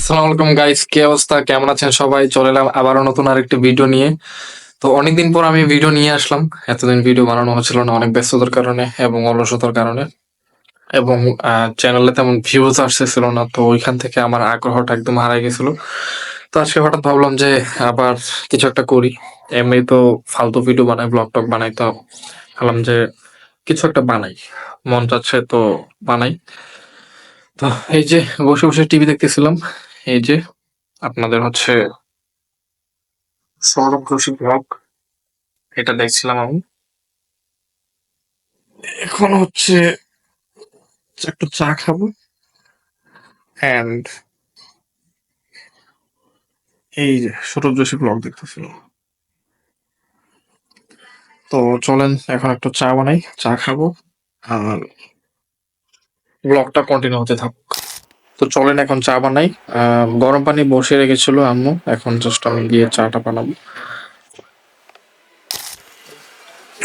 আসসালামু আলাইকুম গাইস, কি অবস্থা? কেমন আছেন সবাই? চলে এলাম আবারও নতুন আরেকটি ভিডিও নিয়ে। তো অনেকদিন পর আমি ভিডিও নিয়ে আসলাম। এতদিন ভিডিও বানানো হচ্ছিল না, অনেক ব্যস্ততার কারণে এবং অলসতার কারণে, এবং চ্যানেলে তেমন ভিউজ আসতেছিল না। তো ওইখান থেকে আমার আগ্রহটা একদম হারাই গেছিল। তো আজকে হঠাৎ ভাবলাম যে আবার কিছু একটা করি। এমনি তো ফালতু ভিডিও বানাই, ব্লগ টক বানাই, তো ভাবলাম যে কিছু একটা বানাই। মন চাচ্ছে তো বানাই। তো এই যে বসে বসে টিভি দেখতেছিলাম। এই যে আপনাদের হচ্ছে সৌরভ ঘোষের ব্লগ, এটা দেখছিলাম আমি। এখন হচ্ছে একটু চা খাবো, এন্ড এই যে সৌরভ যোশী ব্লগ দেখতেছিলাম। তো চলেন এখন একটু চা বানাই, চা খাবো, আর ব্লগটা কন্টিনিউ হতে থাকুক। তো চলেন এখন চা বানাই। গরম পানি বসিয়ে রেখেছিল আম্মু, এখন জাস্ট আমি গিয়ে চাটা বানাবো।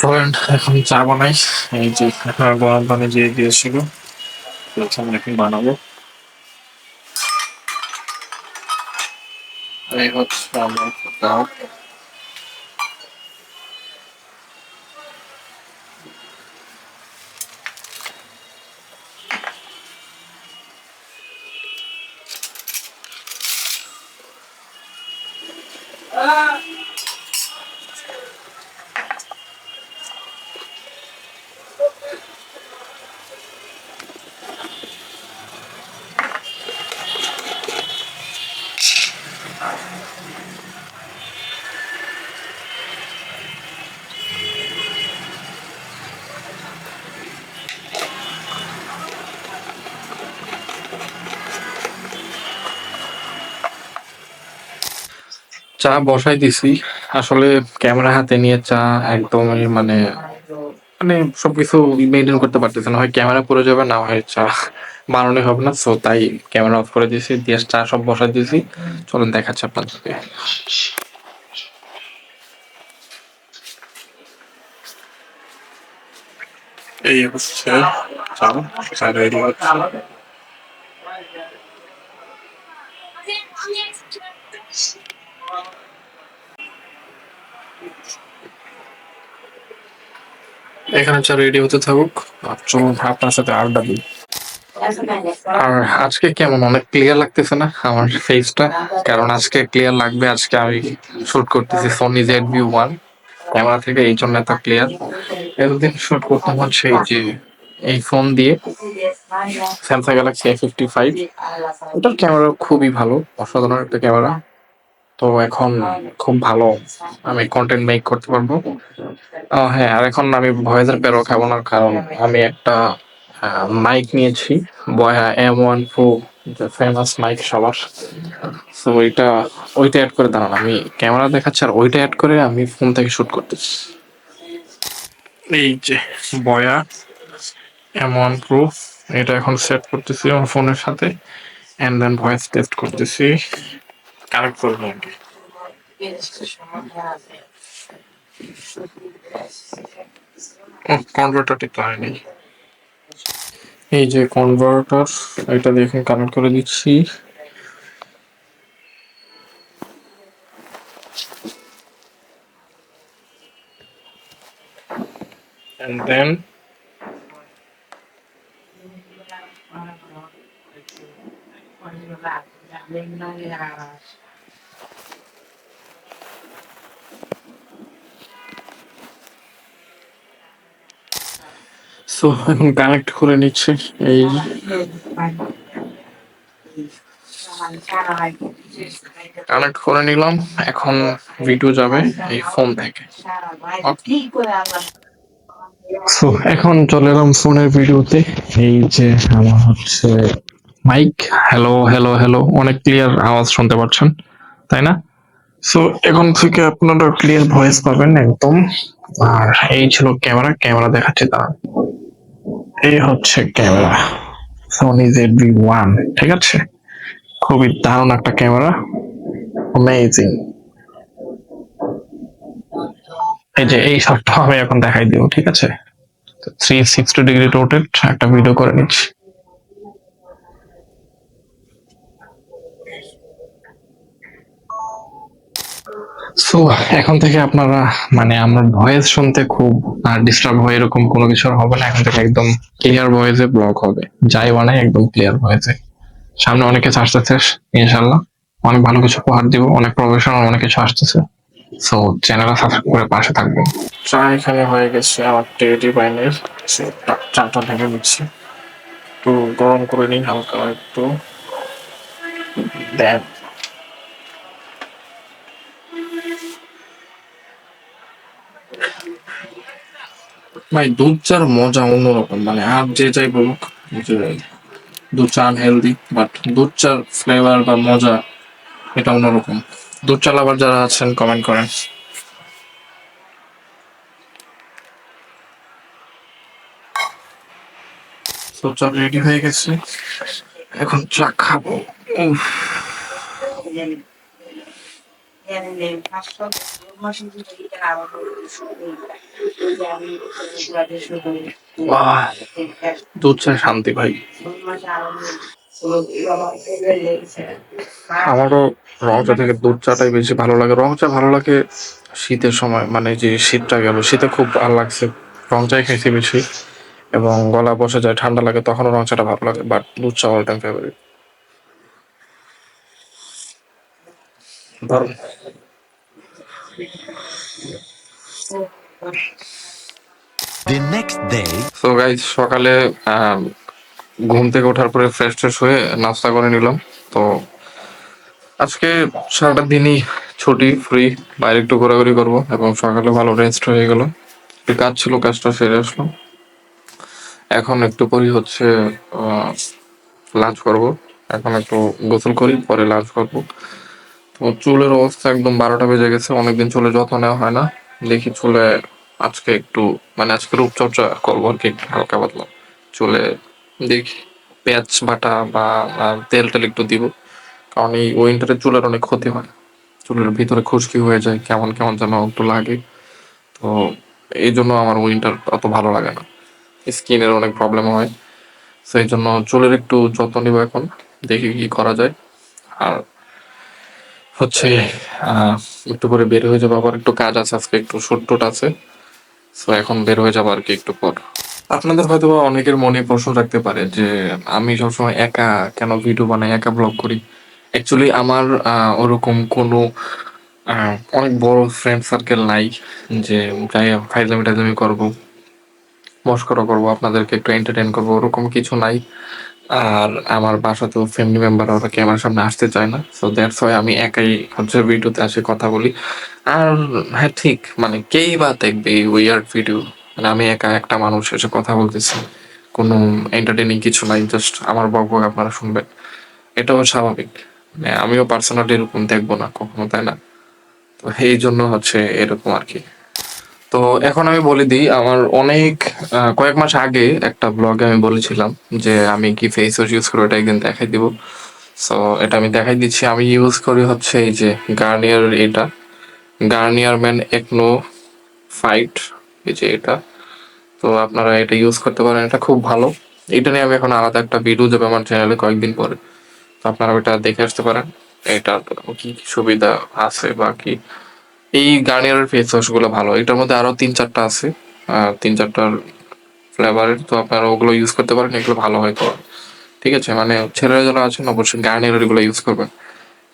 চলেন এখন চা বানাই। এই যে গরম পানি দিয়ে দিয়েছিল, আমি এখন বানাবো। এই হচ্ছে আমার কাপ। চা বসাই দিছি। আসলে ক্যামেরা হাতে নিয়ে চা একদমই মানে সবকিছু মেনটেন করতে পারতেছে না, হয় ক্যামেরা পড়ে যাবে, না হয় চা বানানোই হবে না। সো তাই ক্যামেরা অফ করে দিয়েছি, দিয়ে চা সব বসাই দিয়েছি। চলুন দেখাচ্ছি আপনাদেরকে। এই হচ্ছে চা, চা রেডি হচ্ছে। এখানে চা রেডি হতে থাকুক, আর চলুন আপনার সাথে আড্ডা দিই। আর আজকে কেমন অনেক ক্লিয়ার লাগতেছে না আমার ফেসটা? কারণ আজকে ক্লিয়ার লাগবে। আজকে আমি শুট করতেছি সোনি ZV-1 ক্যামেরা থেকে, এই জন্য এত ক্লিয়ার। এতদিন শুট করতাম হচ্ছে এই যে এই ফোন দিয়ে, স্যামসাং গ্যালাক্সি A55। ওটার ক্যামেরা খুবই ভালো, অসাধারণ একটা ক্যামেরা। তো এখন খুব ভালো আমি কন্টেন্ট মেক করতে পারবো। হ্যাঁ, আর এখন আমি ভয়েসের পেরো খাবো না, কারণ আমি একটা মাইক নিয়েছি, বয়া M1 Pro, ফেমাস মাইক সবার। তো ওইটা অ্যাড করে দাঁড়ান, আমি ক্যামেরা দেখাচ্ছি আর ওইটা অ্যাড করে আমি ফোন থেকে শুট করতেছি। এই যে বয়া M1 Pro, এটা এখন সেট করতেছি আমার ফোনের সাথে, এন্ড দেন ভয়েস টেস্ট করতেছি, কানেক্ট করবো আর কি। কনভার্টার টিপতে হয়নি। এই যে কনভার্টার, এটা দিয়ে এখন কানেক্ট করে দিচ্ছি। And then সো এখন কানেক্ট করে নিচ্ছে। এই কানেক্ট করে নিলাম, এখন ভিডিও যাবে এই ফোন থেকে। সো এখন চলে এলাম ফোনের ভিডিওতে। এই যে আমার হচ্ছে মাইক, হ্যালো হ্যালো হ্যালো, অনেক ক্লিয়ার আওয়াজ শুনতে পাচ্ছেন, তাই না? সো এখন থেকে আপনারা ক্লিয়ার ভয়েস পাবেন একদম। আর এই ছিল ক্যামেরা, ক্যামেরা দেখাচ্ছে তা, এই হচ্ছে ক্যামেরা, সোনি ZV-1, ঠিক আছে? খুবই দারুণ একটা ক্যামেরা, অ্যামেজিং। এই যে এই শটটা আমি এখন দেখাই দিব, ঠিক আছে? 360 ডিগ্রি রোটেট একটা ভিডিও করে নিচ্ছি। সো এখন থেকে আপনারা মানে আমার ভয়েস শুনতে খুব ডিস্টার্ব হয় এরকম কোনো কিছু আর হবে না। এখন থেকে একদম ক্লিয়ার ভয়েসে ব্লগ হবে, যাই বানাই একদম ক্লিয়ার ভয়েসে। সামনে অনেক কিছু আসতেছে, ইনশাল্লাহ অনেক ভালো কিছু উপহার দিব, অনেক প্রফেশনাল অনেক কিছু আসতেছে। সো চ্যানেল সাবস্ক্রাইব করে পাশে থাকবেন। চা এখানে হয়ে গেছে আমার টেডি বাইনের, চাটা ঢেকে দিচ্ছি, একটু গরম করে নিই হালকা একটু দেন। ভাই দুধ চার মজা অন্যরকম, মানে আর যে যাই বলুক যে দুধ চা আনহেলদি, বাট দুধ চার ফ্লেভার বা মজা এটা অন্যরকম। দুধ চা লাভার যারা আছেন কমেন্ট করেন। তো চা রেডি হয়ে গেছে, এখন চা খাবো। উফ, বাহ, দুধ চা শান্তি ভাই। আমারও রং চা থেকে দুধ চাটাই বেশি ভালো লাগে। রং চা ভালো লাগে শীতের সময়, মানে যে শীতটা গেল, শীতে খুব ভালো লাগছে, রং চাই খাইছি বেশি এবং গলা বসে যায়, ঠান্ডা লাগে, তখনও রং চাটা ভালো লাগে, বাট দুধ চা অল টাইম ফেভারিট। ধরুন, সো গাইজ সকালে আহ, ঘুম থেকে ওঠার পরে ফ্রেশ ট্রেশ হয়ে নাস্তা করে নিলাম। তো আজকে সারাটা দিনই ছুটি, ফ্রি, বাইরে একটু ঘোরাঘুরি করবো এবং সকালে ভালো রেস্ট হয়ে গেল। একটু কাজ ছিল, কাজটা সেরে আসলো। এখন একটু পরই হচ্ছে লাঞ্চ করব। এখন একটু গোসল করি, পরে লাঞ্চ করব। তো চুলের অবস্থা একদম 12টা বেজে গেছে, অনেকদিন চুলে যত্ন নেওয়া হয় না। দেখি চুলে আজকে একটু, মানে আজকে রূপচর্চা করবো আর কি, একটু হালকা পাতলা চুলে। দেখি পেঁয়াজ বাটা বা তেল টেল একটু দিব, কারণ এই উইন্টারে চুলের অনেক ক্ষতি হয়, চুলের ভিতরে খুশকি হয়ে যায়, কেমন কেমন যেন একটু লাগে। তো এই জন্য আমার উইন্টার অত ভালো লাগে না, স্কিনের অনেক প্রবলেম হয়। সেই জন্য চুলের একটু যত্ন নিব এখন, দেখি কি করা যায়। আর হচ্ছে আহ একটু পরে বের হয়ে যাবো, আবার একটু কাজ আছে আজকে, একটু শুট টুট আছে। তো এখন বের হয়ে যাবো আর কি একটু পর। আপনাদের হয়তো বা অনেকের মনে প্রশ্ন থাকতে পারে যে আমি সবসময় একা কেন ভিডিও বানাই, একা ব্লগ করি। অ্যাকচুয়ালি আমার ওরকম কোনো অনেক বড় ফ্রেন্ড সার্কেল নাই যে যাই ফাইজলামি টাইজলামি করবো, মস্করা করবো, আপনাদেরকে একটু এন্টারটেইন করবো, ওরকম কিছু নাই। আর আমার বাসাতেও ফ্যামিলি মেম্বার ওরা ক্যামেরার সামনে আসতে চায় না, সো দ্যাটস ওয়াই আমি একাই হচ্ছে ভিডিওতে আসে কথা বলি। আর হ্যাঁ ঠিক, মানে কেই বা দেখবে এই উইয়ার্ড ভিডিও, মানে আমি একা একটা মানুষ এসে কথা বলতেছি, কোনো এন্টারটেইনিং কিছু নাই, জাস্ট আমার বক বক আপনারা শুনবেন, এটাও স্বাভাবিক। মানে আমিও পার্সোনালি এরকম দেখবো না কখনো, তাই না? তো এই জন্য হচ্ছে এরকম আর কি। তো এখন আমি বলে দিই, আমার অনেক কয়েক মাস আগে একটা ব্লগে আমি বলেছিলাম যে আমি কি ফেস ওয়াশ ইউজ করি, ওটা একদিন দেখাই দিব। সো এটা আমি দেখাই দিচ্ছি, আমি ইউজ করি হচ্ছে এই যে গার্নিয়ার, এটা গার্নিয়ার ম্যান একনো ফাইট, এই যে এটা। তো আপনারা এটা ইউজ করতে পারেন, এটা খুব ভালো। এটা নিয়ে আমি এখন আলাদা একটা ভিডিও যাবে আমার চ্যানেলে কয়েকদিন পরে, তো আপনারা ওইটা দেখে আসতে পারেন। এটা কি কি সুবিধা আছে বা কি। এই গার্নিয়ারের ফেস ওয়াশ গুলো ভালো, এটার মধ্যে আরো 3-4টা আছে, 3-4টার ফ্লেভারের, তো আপনারা ওগুলো ইউজ করতে পারেন, এগুলো ভালো হয় তো। ঠিক আছে, মানে ছেলেরা যারা আছেন অবশ্যই গার্নিয়ারের এগুলো ইউজ করবেন।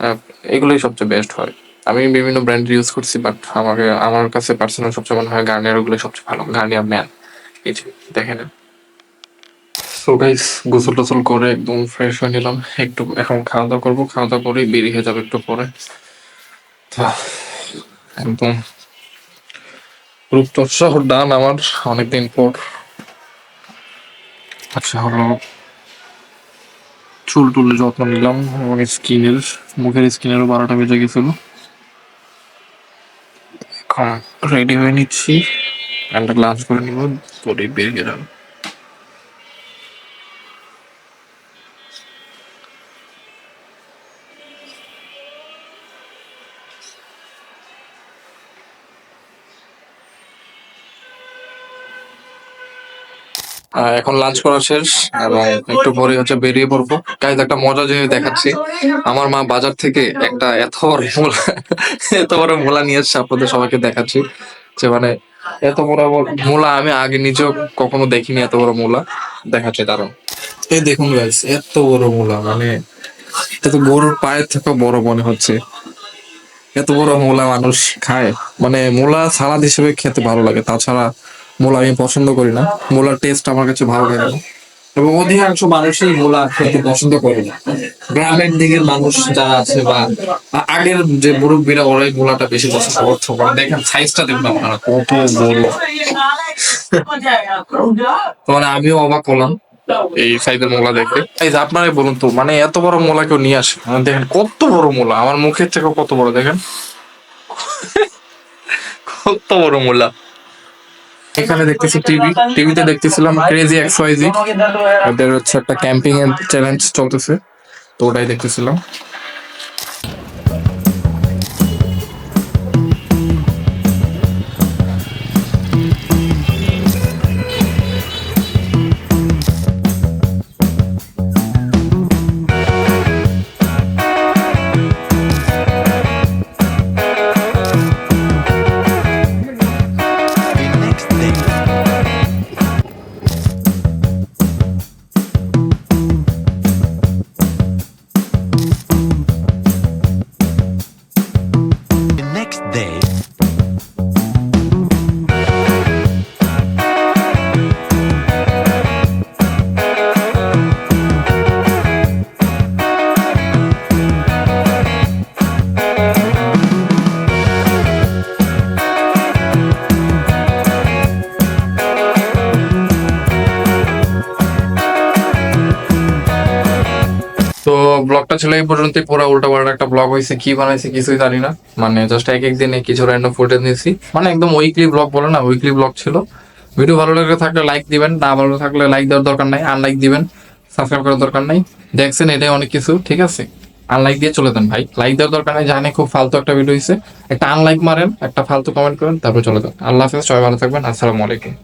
আহ, এগুলোই সবচেয়ে বেস্ট হয়। আমি বিভিন্ন ব্র্যান্ড ইউজ করছি, বাট আমার কাছে পার্সোনাল সবচেয়ে মনে হয় গার্নিয়ার গুলো সবচেয়ে ভালো, গার্নিয়ার ম্যান। এই যে দেখেন। সো গাইস গোসল টোসল করে একদম ফ্রেশ হয়ে নিলাম, একটু এখন খাওয়া দাওয়া করবো, খাওয়া দাওয়া করে বেরিয়ে যাবে একটু পরে। তো একদম রূপচর্চা ডান আমার অনেকদিন পর। আচ্ছা হলো, চুল টুলে যত্ন নিলাম এবং স্কিনের, মুখের স্কিনেরও 12টা বেজে গেছিল। এখন রেডি হয়ে নিচ্ছি, একটা লাঞ্চ করে নিব, করে বেরিয়ে যাবো। এখন লাঞ্চ করা শেষ এবং একটু পরে হচ্ছে বেরিয়ে পড়বো। গাইজ একটা মজা জিনিস দেখাচ্ছি। আমার মা বাজার থেকে একটা এত বড় মূলা নিয়ে এসছে, আপনাদের সবাইকে দেখাচ্ছি যে মানে এত বড় মূলা আমি আগে নিজেও কখনো দেখিনি। এত বড় মূলা দেখাচ্ছে দারুন। এই দেখুন গাইজ, এত বড় মূলা, মানে এত গরুর পায়ের থেকে বড় মনে হচ্ছে। এত বড় মূলা মানুষ খায়? মানে মূলা সালাদ হিসেবে খেতে ভালো লাগে, তাছাড়া মূলা আমি পছন্দ করি না। মূলার টেস্ট আমার কাছে ভালো লাগে না এবং অধিকাংশ মানুষই মূলা খেতে পছন্দ করে না। গ্রামের দিকের মানুষ যারা আছে বা আগের যে মুরব্বীরা, ওরাই মূলাটা বেশি পছন্দ করতে পারে। দেখেন সাইজটা দেখবেন আপনারা কত বড়। তো মানে আমিও অবাক হলাম এই সাইজের মূলা দেখে। এই যে আপনারাই বলুন তো, মানে এত বড় মূলা কেউ নিয়ে আসে? দেখেন কত বড় মূলা, আমার মুখের থেকেও কত বড়। দেখেন কত বড় মূলা। এখানে দেখতেছি টিভিতে দেখতেছিলাম ক্রেজি XYZ, ওদের হচ্ছে একটা ক্যাম্পিং এর চ্যালেঞ্জ চলতেছে, তো ওটাই দেখতেছিলাম। The next day. তো ব্লগটা ছিল এই পর্যন্তই। পুরো উল্টা পাল্টা একটা ব্লগ হয়েছে, কি বানাইছে কিছুই জানি না। মানে জাস্ট এক এক দিনে কিছু র্যান্ডম ফুটেজ নিয়েছি, মানে একদম উইকলি ব্লগ বলে না, উইকলি ব্লগ ছিল। ভিডিও ভালো লাগে থাকলে লাইক দিবেন, না ভালো থাকলে লাইক দেওয়ার দরকার নাই, আনলাইক দিবেন, সাবস্ক্রাইব করার দরকার নাই। দেখছেন এটাই অনেক কিছু, ঠিক আছে? আনলাইক দিয়ে চলে যান ভাই, লাইক দেওয়ার দরকার নাই। জানে খুব ফালতু একটা ভিডিও হয়েছে, একটা আনলাইক মারেন, একটা ফালতু কমেন্ট করেন, তারপর চলে যান। আল্লাহ হাফেজ, সবাই ভালো থাকবেন, আসসালামু আলাইকুম।